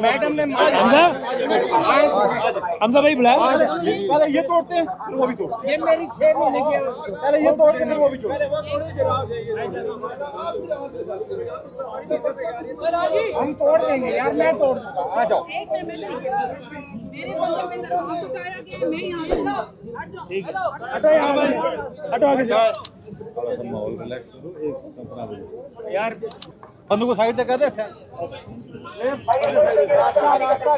Madam ने हमजा भाई बुलाया, पहले ये तोड़ते हैं फिर वो भी तोड़ते हैं। ये मेरी 6 महीने की, पहले ये तोड़ते हैं फिर वो भी तोड़ते हैं। हम तोड़ देंगे यार, मैं तोड़ दूंगा, आ जाओ। हटो यहाँ भाई, हटो आगे से। यार बंदू को साइड तक कर दे। रास्ता